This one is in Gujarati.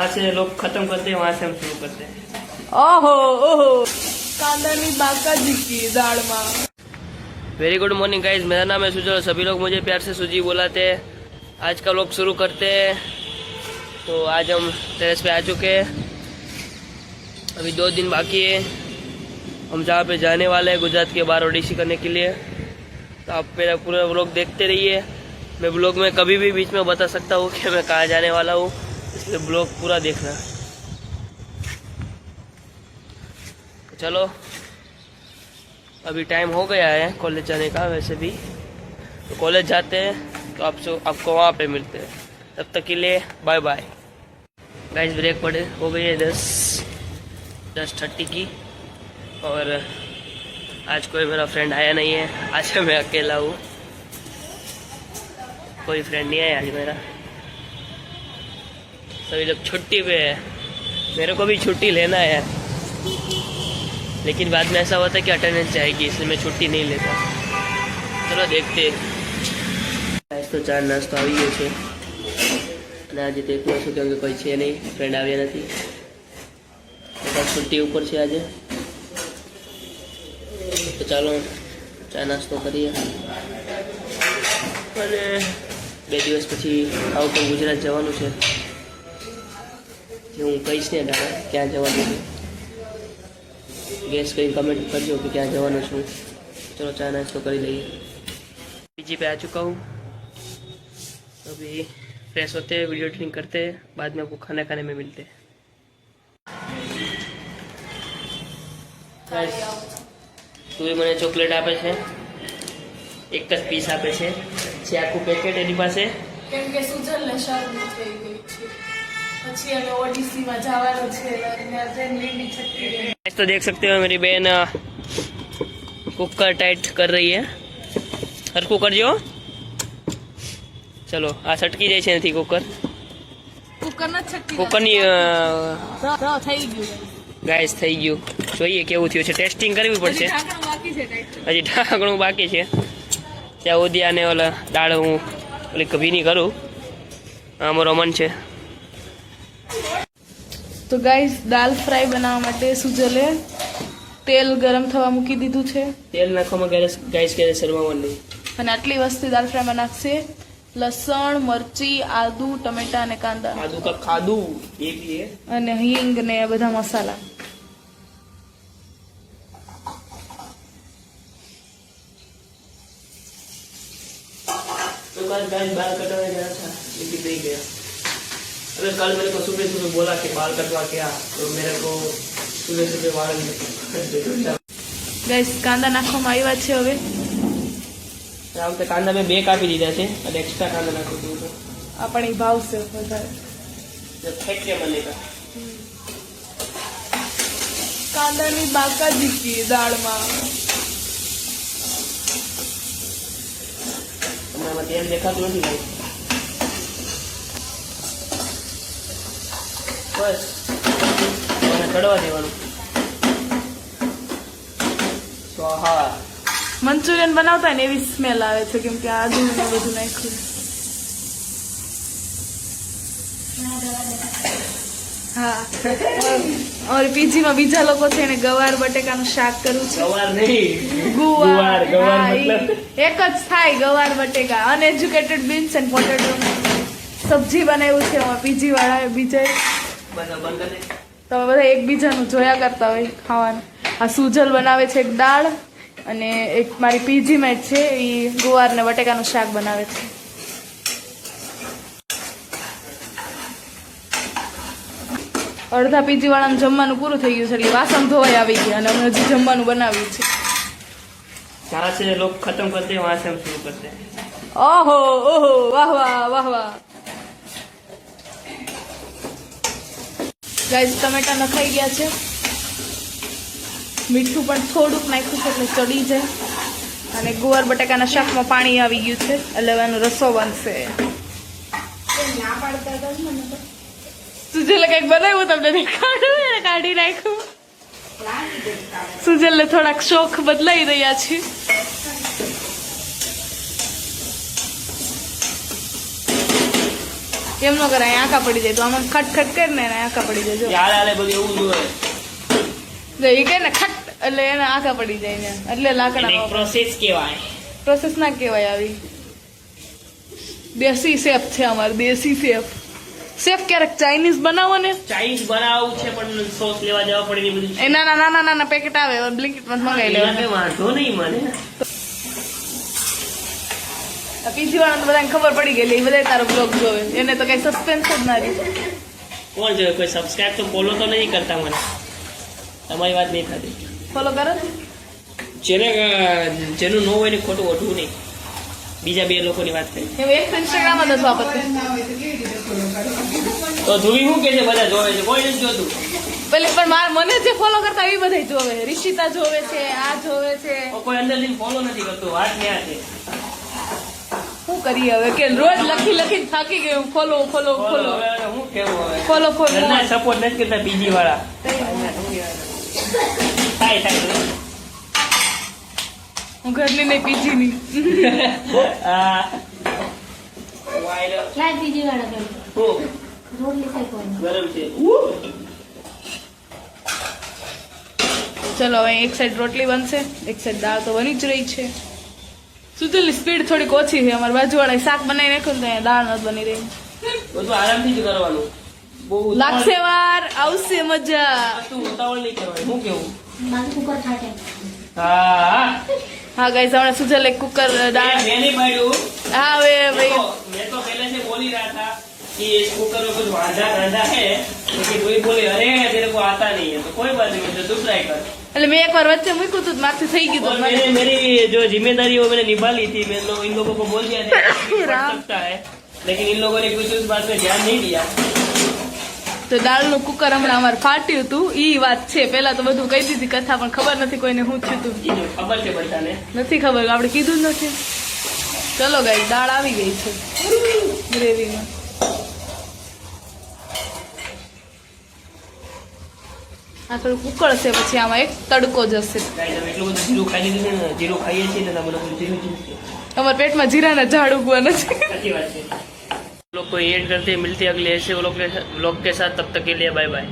यहाँ से लोग खत्म करते हैं, वहाँ से हम शुरू करते हैं। ओहो ओहो कांदानी बाकाजी की दाल में। वेरी गुड मॉर्निंग गाइज, मेरा नाम है सुजल, सभी लोग मुझे प्यार से सुजी बुलाते हैं। आज का लोग शुरू करते हैं। तो आज हम टेरेस पे आ चुके हैं, अभी 2 दिन बाकी है। हम जहाँ पे जाने वाले हैं गुजरात के बाहर ओडिसी करने के लिए। तो आप मेरा पूरा व्लॉग देखते रहिए। मैं व्लॉग में कभी भी बीच में बता सकता हूँ कि मैं कहाँ जाने वाला हूँ, इसलिए व्लॉग पूरा देखना। चलो अभी टाइम हो गया है कॉलेज जाने का। वैसे भी तो कॉलेज जाते हैं तो आपको वहाँ पे मिलते हैं। तब तक के लिए बाय बाय गाइस। ब्रेक पड़े हो गई है 10:30 की, और आज कोई मेरा फ्रेंड आया नहीं है। आज मैं अकेला हूँ, कोई फ्रेंड नहीं है आज मेरा। सभी लोग छुट्टी पे है, मेरे को भी छुट्टी लेना है, लेकिन बाद में ऐसा होता है कि अटेंडेंस जाएगी, इसलिए मैं छुट्टी नहीं लेता। चलो देखते। आज तो 4 नाश्तो આવી ગયો છે અને આજે તો એકલો છું, કેમ કે કોઈ છે નહીં, ફ્રેન્ડ આવ્યા નથી। બધા છુટ્ટી ઉપર છે આજે। તો ચાલો ચા નાસ્તો કરીએ। અને 2 દિવસ પછી આઉટ ઓફ ગુજરાત જવાનું છે, જે હું કહીશ ને દાદા ક્યાં જવાનું છે। गैस कहीं कमेंट करजो कि क्या जवाना छूँ। चलो चाय नाश्तो कर लीजिए। पीजी पे आ चुका हूँ, अभी फ्रेश होते हैं, वीडियो एडिटिंग करते हैं, बाद में आपको खाना खाने में मिलते हैं। તું મને ચોકલેટ આપે છે, એક જ પીસ આપે છે, આખું પેકેટ એની પાસે, કેમ કે સુજલને શરદી થઈ ગઈ છે, પછી એને ઓડિસીમાં જવાનું છે અને ટ્રેન લીંડી છટકી ગઈ। तो देख सकते हो मेरी बहन कुकर टाइट कर रही है। हर कुकर जो चलो आ सटकी जाए છે નથી કુકર કુકરની થઈ ગયું ગાઈસ, થઈ ગયું। જોઈએ કેવું થયું છે, ટેસ્ટિંગ કરવી પડશે। હજી ઢાંકણું બાકી છે। ત્યાં સુધી આને ઓલા દાળ હું ઓલી ભીની કરું, અમારો મન છે। તો ગાઈસ દાલ ફ્રાય બનાવવા માટે સુજલે તેલ ગરમ થવા મૂકી દીધું છે। તેલ નાખવામાં ગાઈસ કે શરમાવાનું નહીં। અને આટલી વસ્તુ દાલ ફ્રાયમાં નાખશે લસણ, મરચી, આદુ, ટમેટા અને કાંદા। આદુ કા ખાદુ એ भी है, અને હિંગ ને બધા મસાલા। तो कल गाइस बाल कटवाने गया था, लेकिन नहीं गया। अबे कल मेरे को सुबह सुबह बोला कि बाल कटवा के आ, तो मेरे को सुबह सुबह बाल ગાઈસ કાંદા નાખવામાં આવ્યા છે। હવે આ વખતે કાંદા મેં 2 કાપી દીધા છે અને એક્સ્ટ્રા કાંદા નાખી દઉં છું। આપણી ભાવશે વધારે फेंक के बनेगा। કાંદાની બાકાજી की દાળમાં। हमारा तेल देखाતું નથી ભાઈ। बस મને કડવા દેવાનું। સ્વાહા। મંચુરિયન બનાવતા ને એવી સ્મેલ આવે છે, કેમ કે આદુ ને બધું નાખ્યું। હા और पीजी में बीजा लोग છે ને ગવાર બટેકાનું શાક કરું છે। ગવાર નહીં, ગુવાર ગવાર હા, મતલબ એક જ થાય ગવાર બટેકા। અનએજ્યુકેટેડ બીન્સ એન્ડ પોટેટો સબ્જી બનાવ્યું છે પીજી વાળા બીજા। બધા બંધ કરે તો બધા એકબીજાનું જોયા કરતા હોય ખાવાનું। આ સુજલ બનાવે છે એક દાળ, અને એક મારી પીજી મેટ છે એ ગુવાર ને બટેકાનું શાક બનાવે છે। અડધા પીજી વાળાનું જમવાનું પૂરું થઈ ગયું છે, એટલે વાસણ ધોવાઈ આવી ગયા અને અમે હજી જમવાનું બનાવ્યું છે। जहाँ से लोग खत्म करते हैं वहाँ से हम शुरू करते हैं। ઓહો ઓહો વાહ વાહ વાહ વાહ। ગાઈસ ટમેટા નખાઈ ગયા છે, મીઠું પણ થોડુંક નાખ્યું છે એટલે ચડી જાય, અને ગુવાર બટાકાના શાકમાં પાણી આવી ગયું છે એટલે એનો રસો બનશે। સુજલે કંઈક બનાવ્યું તમને દેખાડું, કાઢી નાખ્યું। સુજલને થોડાક શોખ બદલાઈ રહ્યા છે। એમ ન કરાય આંખા પડી જાય તો આમાં ખટખટ કરીને એને આંખા પડી જાય જો હાલે હાલે બધું એવું જોઈએ. એ કે ને ખટ એટલે એને આંખા પડી જાય ને એટલે લાકડા પ્રોસેસ કહેવાય. પ્રોસેસ ના કહેવાય આવી દેશી શેફ છે અમારે દેશી શેફ ક્યારેક ચાઇનીઝ બનાવો ને ચાઇનીઝ બનાવવું છે પણ સોસ લેવા જવા પડે ને બધું. એ નાના પેકેટ આવે બ્લિંકિટમાં મંગાવી એમાં લેવા કઈ વાંધો નહીં મને. પીજી વાળાને બધાને ખબર પડી ગયેલી એ બધા તારો બ્લોગ જોવે એને તો કઈ સસ્પેન્સ જ ના રહી કોણ જોયું? કોઈ સબસ્ક્રાઇબ તો ફોલો તો નહીં કરતા મને. તમારી વાત નહીં થતી. ફોલો કરો જેનું ન હોય ને ખોટું ઓઢવું નહીં. બીજા બે લોકોની વાત કરી એવું એક ઇન્સ્ટાગ્રામ જ નથી વાપરતી તો ધ્રુવી શું કે છે બધા જોવે છે કોઈ નથી જોતું. પેલે પણ મને જે ફોલો કરતા એ બધા જોવે રિશિતા જોવે છે આ જોવે છે કોઈ અંદરથી ફોલો નથી કરતું. વાત ન્યા છે. શું કરીએ હવે કે રોજ લખી થાકી ગયું ફોલો હવે હું કેવું હવે ફોલો ઘરના સપોર્ટ નથી કરતા બીજી વાળા. થાય હું ઘરની નહીં પીજી ની આ ક્યાં બીજી વાર હું રોટલી શેકવાની ગરમ છે. ચલો હવે એક સાઈડ રોટલી બનશે એક સાઈડ દાળ તો બની જ રહી છે સુજલની સ્પીડ થોડીક ઓછી છે અમારી બાજુવાળા શાક બનાવી નાખ્યું ને તો દાળ નથી બની રહી બધું આરામથી જ કરવાનું. બહુ લાગશે વાર આવશે મજા તું ઉતાવળ નહીં કરવાની. હું કેવું? મારું કુકર છાટે હા હા ગાઈસ હમણાં સુજલ એક કુકર દાળ મેં નહીં પાડ્યું. હા હવે ભાઈ मैं तो पहले से बोल ही रहा था कि इस कुकर में कुछ वांधा है लेकिन वही बोले अरे तेरे को आता नहीं है तो कोई बात नहीं तो तू ट्राई कर. એટલે મેં એકવાર વચ્ચે મૂક્યું હતું મારથી થઈ ગયું और હતું मैंने मेरी जो जिम्मेदारी वो मैंने निभा ली थी. मैं इन लोगों को बोल दिया था कि पड़ सकता है लेकिन इन लोगों ने कुछ उस बात में ध्यान नहीं दिया. તો દાળનું કુકર હમણાં અમારે ફાટ્યું હતું ઈ વાત છે પેલા તો બધું કહી દીધી કથા પણ ખબર નથી કોઈને શું થયું હતું ये जो खबर છે બધાને નથી ખબર આપણે કીધું જ નથી ચલો ગાઈ દાળ આવી ગઈ છે ગ્રેવીમાં આ થોડુંક ઉકળશે પછી આમાં એક તડકો જશે ગાઈસ અમે એટલું બધું જીરું ખાઈ લીધું ને જીરું ખાઈએ છીએ ને તમે લોકો જીરું જીરું અમારા પેટમાં જીરાના ઝાડ ઉગવા નથી સાચી વાત છે. लोग को एड करते हैं. मिलते हैं अगले ऐसे व्लॉग के साथ. तब तक के लिए बाय बाय.